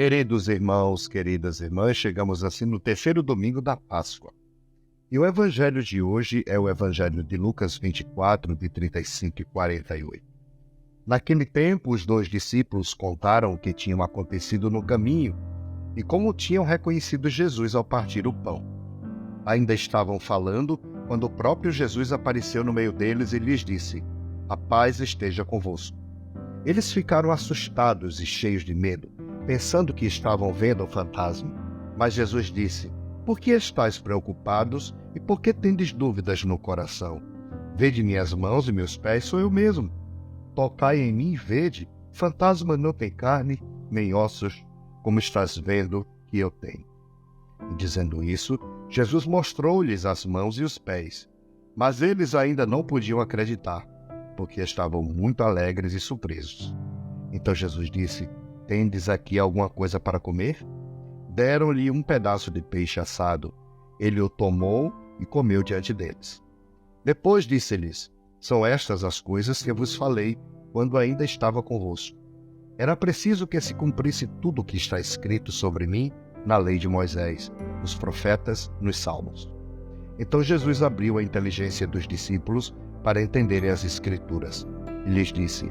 Queridos irmãos, queridas irmãs, chegamos assim no terceiro domingo da Páscoa. E o evangelho de hoje é o evangelho de Lucas 24, de 35 e 48. Naquele tempo, os 2 discípulos contaram o que tinha acontecido no caminho e como tinham reconhecido Jesus ao partir o pão. Ainda estavam falando quando o próprio Jesus apareceu no meio deles e lhes disse: "A paz esteja convosco." Eles ficaram assustados e cheios de medo, pensando que estavam vendo um fantasma. Mas Jesus disse: "Por que estáis preocupados e por que tendes dúvidas no coração? Vede minhas mãos e meus pés, sou eu mesmo. Tocai em mim e vede, fantasma não tem carne nem ossos, como estás vendo que eu tenho." E dizendo isso, Jesus mostrou-lhes as mãos e os pés. Mas eles ainda não podiam acreditar, porque estavam muito alegres e surpresos. Então Jesus disse: "Tendes aqui alguma coisa para comer?" Deram-lhe um pedaço de peixe assado. Ele o tomou e comeu diante deles. Depois disse-lhes: "São estas as coisas que vos falei quando ainda estava convosco. Era preciso que se cumprisse tudo o que está escrito sobre mim na lei de Moisés, nos profetas, nos salmos." Então Jesus abriu a inteligência dos discípulos para entenderem as Escrituras e lhes disse: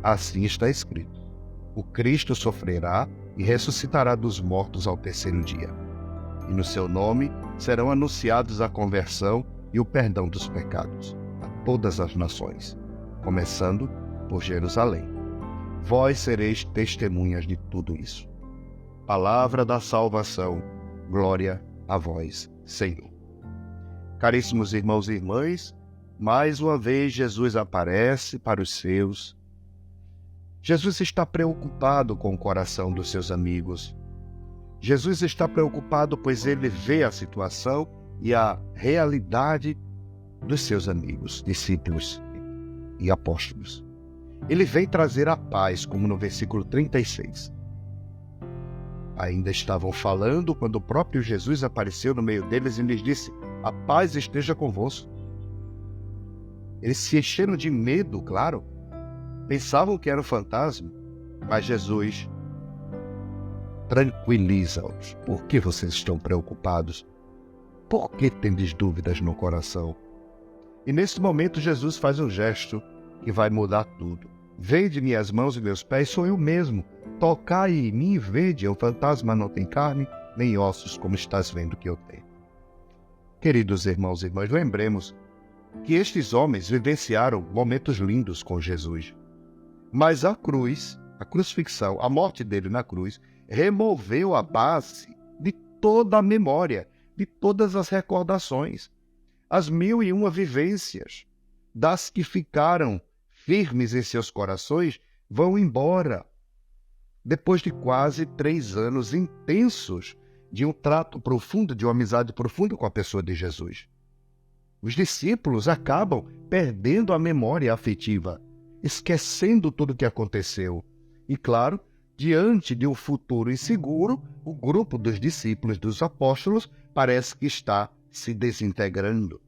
"Assim está escrito: o Cristo sofrerá e ressuscitará dos mortos ao terceiro dia. E no seu nome serão anunciados a conversão e o perdão dos pecados a todas as nações, começando por Jerusalém. Vós sereis testemunhas de tudo isso." Palavra da salvação. Glória a vós, Senhor. Caríssimos irmãos e irmãs, mais uma vez Jesus aparece para os seus. Jesus está preocupado com o coração dos seus amigos. Jesus está preocupado pois ele vê a situação e a realidade dos seus amigos, discípulos e apóstolos. Ele vem trazer a paz, como no versículo 36. Ainda estavam falando quando o próprio Jesus apareceu no meio deles e lhes disse: "A paz esteja convosco." Eles se encheram de medo, claro. Pensavam que era um fantasma, mas Jesus tranquiliza-os. "Por que vocês estão preocupados? Por que tendes dúvidas no coração?" E nesse momento Jesus faz um gesto que vai mudar tudo. "Vede minhas mãos e meus pés, sou eu mesmo. Tocai em mim e vede, o fantasma não tem carne nem ossos, como estás vendo que eu tenho." Queridos irmãos e irmãs, lembremos que estes homens vivenciaram momentos lindos com Jesus. Mas a cruz, a crucifixão, a morte dele na cruz, removeu a base de toda a memória, de todas as recordações, as 1001 vivências, das que ficaram firmes em seus corações, vão embora. Depois de quase 3 anos intensos de um trato profundo, de uma amizade profunda com a pessoa de Jesus. Os discípulos acabam perdendo a memória afetiva, esquecendo tudo o que aconteceu. E claro, diante de um futuro inseguro, o grupo dos discípulos, dos apóstolos, parece que está se desintegrando.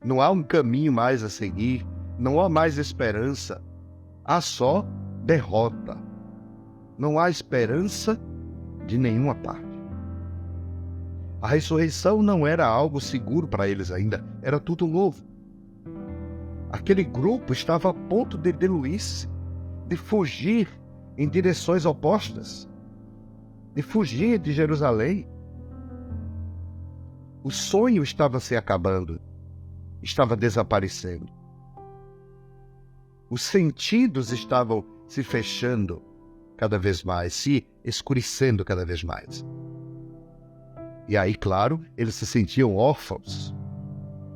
Não há um caminho mais a seguir, não há mais esperança, há só derrota. Não há esperança de nenhuma parte. A ressurreição não era algo seguro para eles ainda, era tudo novo. Aquele grupo estava a ponto de diluir-se, de fugir em direções opostas, de fugir de Jerusalém. O sonho estava se acabando, estava desaparecendo. Os sentidos estavam se fechando cada vez mais, se escurecendo cada vez mais. E aí, claro, eles se sentiam órfãos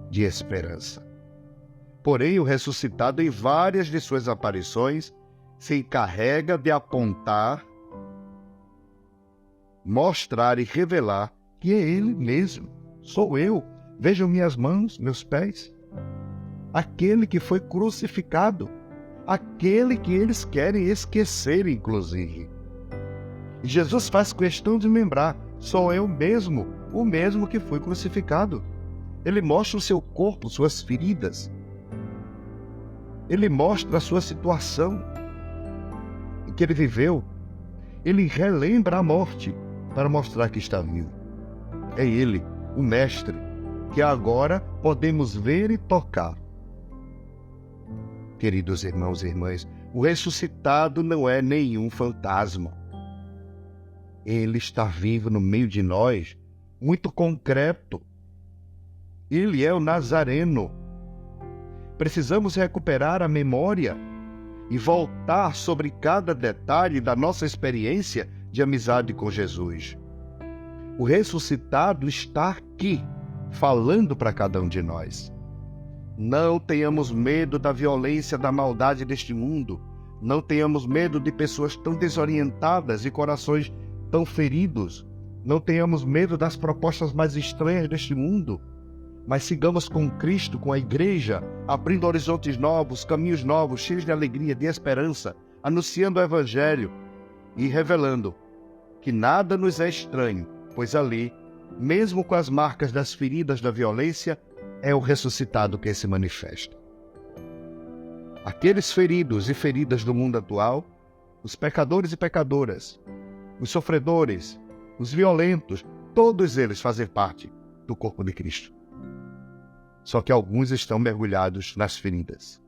de esperança. Porém, o ressuscitado, em várias de suas aparições, se encarrega de apontar, mostrar e revelar que é Ele mesmo. Sou eu. Vejam minhas mãos, meus pés. Aquele que foi crucificado. Aquele que eles querem esquecer, inclusive. E Jesus faz questão de lembrar: sou eu mesmo, o mesmo que foi crucificado. Ele mostra o seu corpo, suas feridas. Ele mostra a sua situação em que ele viveu. Ele relembra a morte para mostrar que está vivo. É Ele, o Mestre, que agora podemos ver e tocar. Queridos irmãos e irmãs, o ressuscitado não é nenhum fantasma. Ele está vivo no meio de nós, muito concreto. Ele é o Nazareno. Precisamos recuperar a memória e voltar sobre cada detalhe da nossa experiência de amizade com Jesus. O ressuscitado está aqui, falando para cada um de nós. Não tenhamos medo da violência, da maldade deste mundo. Não tenhamos medo de pessoas tão desorientadas e corações tão feridos. Não tenhamos medo das propostas mais estranhas deste mundo. Mas sigamos com Cristo, com a igreja, abrindo horizontes novos, caminhos novos, cheios de alegria, de esperança, anunciando o Evangelho e revelando que nada nos é estranho, pois ali, mesmo com as marcas das feridas da violência, é o ressuscitado que se manifesta. Aqueles feridos e feridas do mundo atual, os pecadores e pecadoras, os sofredores, os violentos, todos eles fazem parte do corpo de Cristo. Só que alguns estão mergulhados nas feridas,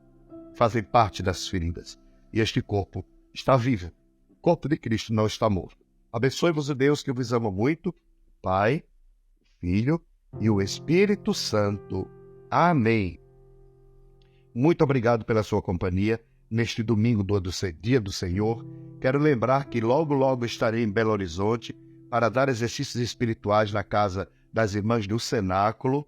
fazem parte das feridas, e este corpo está vivo. O corpo de Cristo não está morto. Abençoe-vos o Deus que vos ama muito, Pai, Filho e o Espírito Santo. Amém. Muito obrigado pela sua companhia neste domingo do Dia do Senhor. Quero lembrar que logo, logo estarei em Belo Horizonte para dar exercícios espirituais na casa das irmãs do Cenáculo.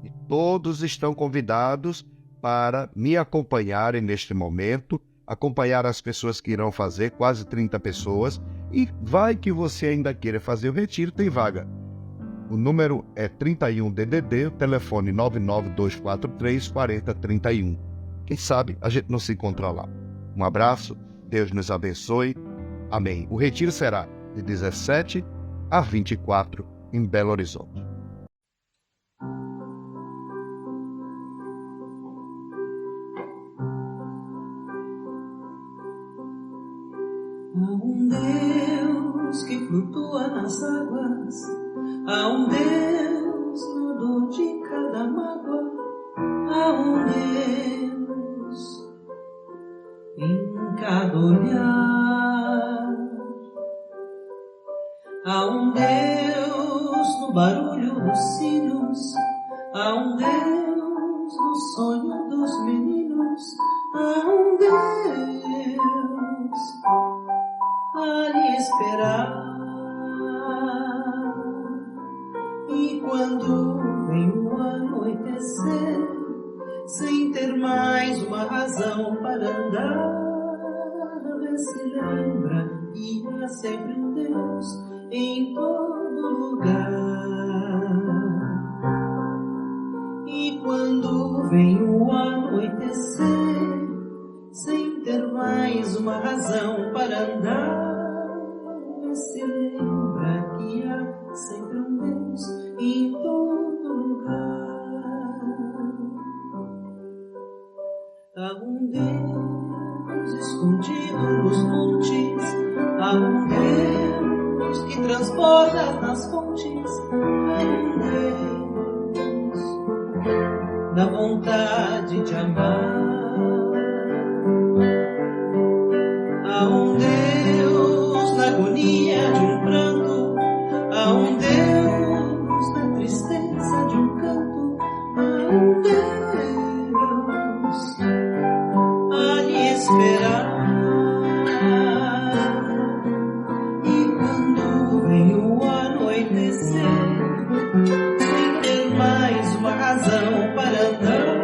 E todos estão convidados para me acompanharem neste momento, acompanhar as pessoas que irão fazer, quase 30 pessoas. E vai que você ainda queira fazer o retiro, tem vaga. O número é 31 DDD, o telefone 99243 4031. Quem sabe a gente não se encontra lá. Um abraço, Deus nos abençoe. Amém. O retiro será de 17 a 24 em Belo Horizonte. Há um Deus que flutua nas águas, há um Deus no dor de cada mágoa, há um Deus em cada olhar, há um Deus no barulho dos cílios, há um Deus no sonho dos meninos, há um Deus a lhe esperar. E quando vem o anoitecer, sem ter mais uma razão para andar, vê se lembra que há sempre um Deus em todo lugar. E quando vem o anoitecer, sem ter mais uma razão para andar, se lembra que há sempre um Deus em todo lugar. Há um Deus escondido nos montes, há um Deus que transborda nas fontes, há um Deus da vontade de amar. Há um Deus na agonia de um pranto, há um Deus na tristeza de um canto, há um Deus a lhe esperar. E quando vem o anoitecer, sem ter mais uma razão para andar,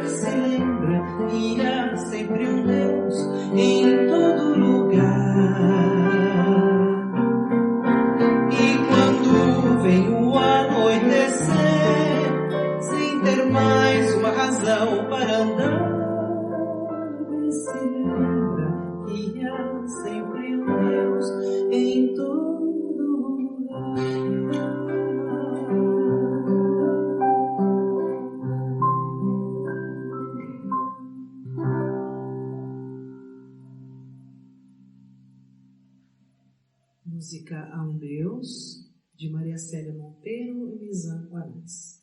se lembra que há sempre um Deus em todo lugar. E quando vem o anoitecer, sem ter mais uma razão para andar, se lembra que há sempre um Deus em todo lugar. Música A um Deus, de Maria Célia Monteiro e Nizam Guarás.